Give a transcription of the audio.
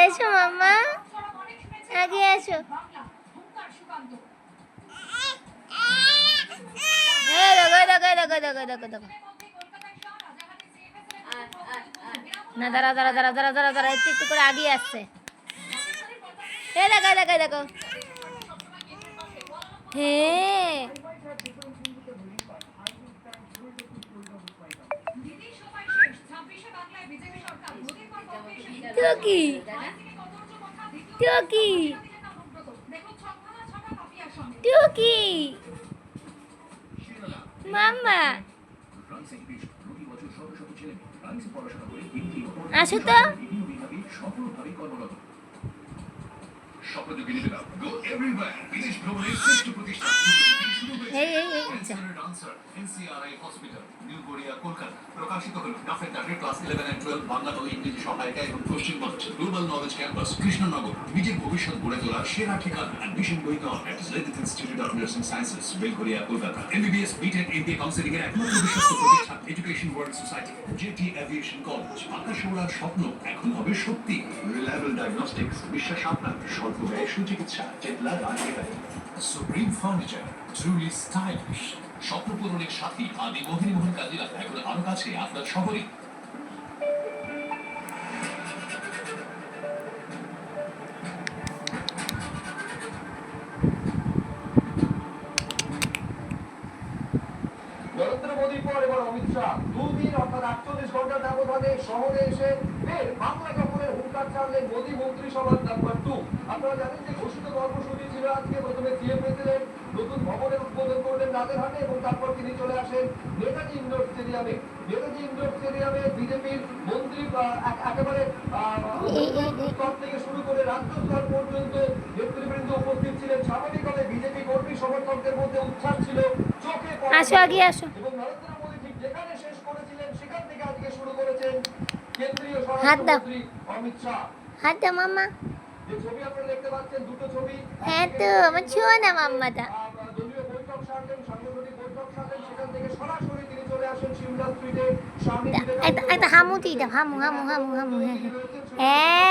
এসো মাম্মা, আগে এসো। না দাঁড়া দাঁড়া দাঁড়া দাঁড়া দাঁড়া দাঁড়া, একটু একটু করে আগিয়ে আসছে। এ দেখো দেখো দেখো, হ্যাঁ কি কি কি মাম্মা, আসো তো। এই এই এই প্রকাশিত হল ডাফের ক্লাস 11 এন্ড 12 বাংলা ও ইংরেজি সহায়িকা এবং Paschimbanga global knowledge campus Krishnanagar নিজের ভবিষ্যৎ গড়ে তোলার সেরা ঠিকানা। Admission going on at ladies institute of nursing sciences Belgharia Kolkata. MBBS BTech MBA counselling এর একমাত্র বিশ্বস্ত প্রতিষ্ঠান education world society JT aviation college. আকাশ ওড়ার স্বপ্ন এখন হবে সত্যি। রিলায়েবল ডায়াগনস্টিক্স, বিশ্বাস আপনার, স্বল্প ব্যয়ে সুচিকিৎসা, চেতলা রাজনীতি। সুপ্রিম ফার্নিচার, ট্রুলি স্টাইলিশ, স্বপ্ন পূরণের সাথী আদি মোহিনীমোহন কাজিরা এখন আরো কাছে আপনার শহরে। নরেন্দ্র মোদীর পর এবার অমিত শাহ দুদিন অর্থাৎ 48 ঘন্টার ব্যবধানে শহরে এসে ফের বাংলা দখলের হুঙ্কার ছাড়লেন মোদী মন্ত্রিসভার নাম্বার 2। আপনারা জানেন যে ঘোষিত কর্মসূচি ছিল আজকে প্রথমে সিএম প্রেসিডেন্ট নতুন ভবনের উদ্বোধন করলেন রাজেরহাটে এবং তারপর তিনি চলে আসেন নেতাজি ইন্ডোর স্টেডিয়ামে। নেতাজি ইন্ডোর স্টেডিয়ামে বিজেপির মন্ত্রী একেবারে স্তর থেকে শুরু করে রাজ্য স্তর পর্যন্ত নেতৃবৃন্দ উপস্থিত ছিলেন। স্বাভাবিকভাবে বিজেপি কর্মী সমর্থকদের মধ্যে উচ্ছ্বাস ছিল চোখে পড়া। আসো আগে আসো। এবং নরেন্দ্র মোদী ঠিক যেখানে শেষ করেছিলেন সেখান থেকে আজকে শুরু করেছেন কেন্দ্রীয় হাত দাও, স্বরাষ্ট্রমন্ত্রী অমিত শাহ। হাত দাও মাম্মা। যে ছবি আপনারা দেখতে পাচ্ছেন দুটো ছবি। হ্যাঁ তো আমার ছুঁয়ো না মাম্মাটা। দলীয় বৈঠক সারলেন, সাংগঠনিক বৈঠক সারলেন, সেখান থেকে সরাসরি তিনি চলে আসেন সিমলা স্ট্রিটে স্বামী একটা হামু দিই দাও, হামু হামু হামু হামু, হ্যাঁ হ্যাঁ।